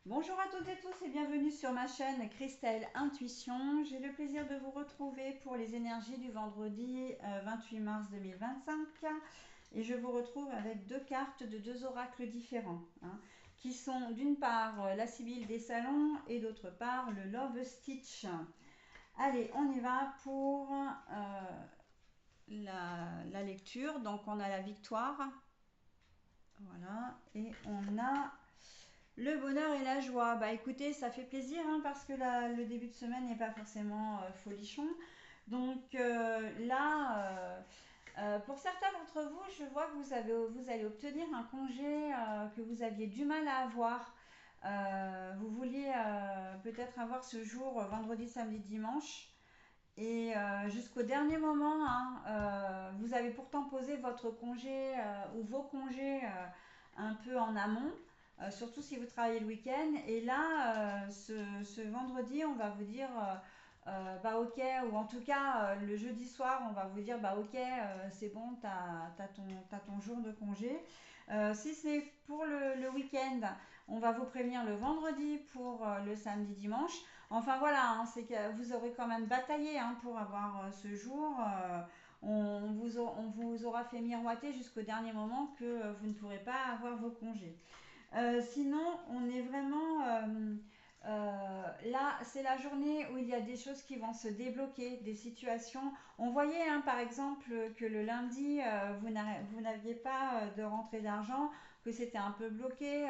Bonjour à toutes et tous et bienvenue sur ma chaîne Christelle Intuition. J'ai le plaisir de vous retrouver pour les énergies du vendredi 28 mars 2025 et je vous retrouve avec deux cartes de deux oracles différents qui sont d'une part la Sibylle des Salons et d'autre part le Love Stitch. Allez, on y va pour la lecture. Donc on a la victoire, voilà, et on a le bonheur et la joie. Bah écoutez, ça fait plaisir parce que le début de semaine n'est pas forcément folichon. Donc pour certains d'entre vous, je vois que vous allez obtenir un congé que vous aviez du mal à avoir. Vous vouliez peut-être avoir ce jour vendredi, samedi, dimanche. Et jusqu'au dernier moment, vous avez pourtant posé votre congé ou vos congés un peu en amont, surtout si vous travaillez le week-end. Et là, ce vendredi, on va vous dire, bah ok, ou en tout cas le jeudi soir, on va vous dire, bah ok, c'est bon, t'as ton jour de congé. Si c'est pour le week-end, on va vous prévenir le vendredi pour le samedi, dimanche. Enfin voilà, c'est que vous aurez quand même bataillé pour avoir ce jour. On vous aura fait miroiter jusqu'au dernier moment que vous ne pourrez pas avoir vos congés. Sinon, on est vraiment là, c'est la journée où il y a des choses qui vont se débloquer, des situations. On voyait par exemple que le lundi, vous n'aviez pas de rentrée d'argent, que c'était un peu bloqué,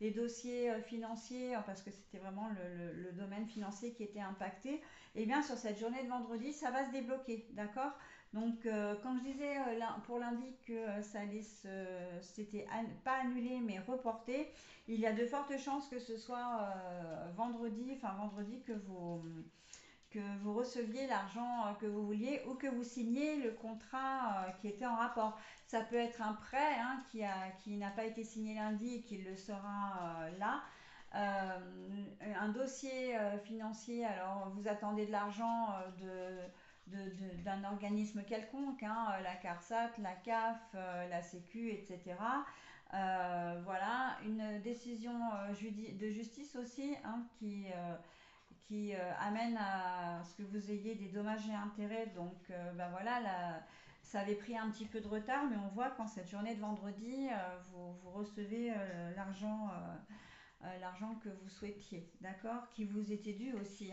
les dossiers financiers, parce que c'était vraiment le domaine financier qui était impacté. Et bien sur cette journée de vendredi, ça va se débloquer, d'accord? Donc, quand je disais pour lundi que c'était pas annulé mais reporté, il y a de fortes chances que ce soit vendredi que vous receviez l'argent que vous vouliez ou que vous signiez le contrat qui était en rapport. Ça peut être un prêt qui n'a pas été signé lundi et qui le sera là. Un dossier financier, alors vous attendez de l'argent d'un organisme quelconque, la CARSAT, la CAF, la Sécu, etc. Voilà, une décision de justice aussi qui amène à ce que vous ayez des dommages et intérêts. Donc ben voilà, ça avait pris un petit peu de retard, mais on voit qu'en cette journée de vendredi, vous recevez l'argent que vous souhaitiez, d'accord, qui vous était dû aussi.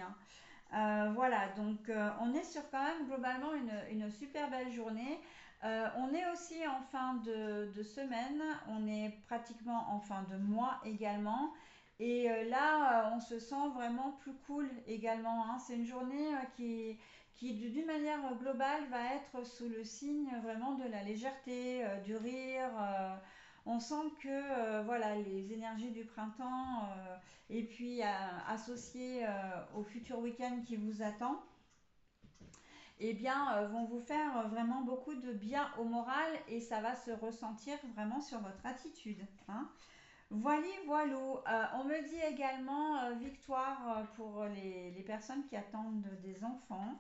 Voilà, donc on est sur quand même globalement une super belle journée. On est aussi en fin de semaine, on est pratiquement en fin de mois également. Et là, on se sent vraiment plus cool également. C'est une journée qui d'une manière globale, va être sous le signe vraiment de la légèreté, du rire. On sent que voilà, les énergies du printemps et puis associées au futur week-end qui vous attend, eh bien, vont vous faire vraiment beaucoup de bien au moral et ça va se ressentir vraiment sur votre attitude. Voilà, voilà. On me dit également victoire pour les personnes qui attendent des enfants.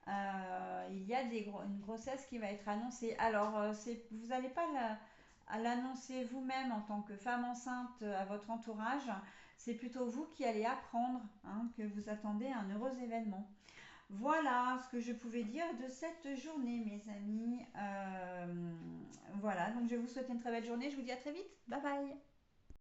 Il y a une grossesse qui va être annoncée. Alors, vous n'allez pas à l'annoncer vous-même en tant que femme enceinte à votre entourage. C'est plutôt vous qui allez apprendre que vous attendez un heureux événement. Voilà ce que je pouvais dire de cette journée, mes amis. Voilà, donc je vous souhaite une très belle journée. Je vous dis à très vite. Bye bye.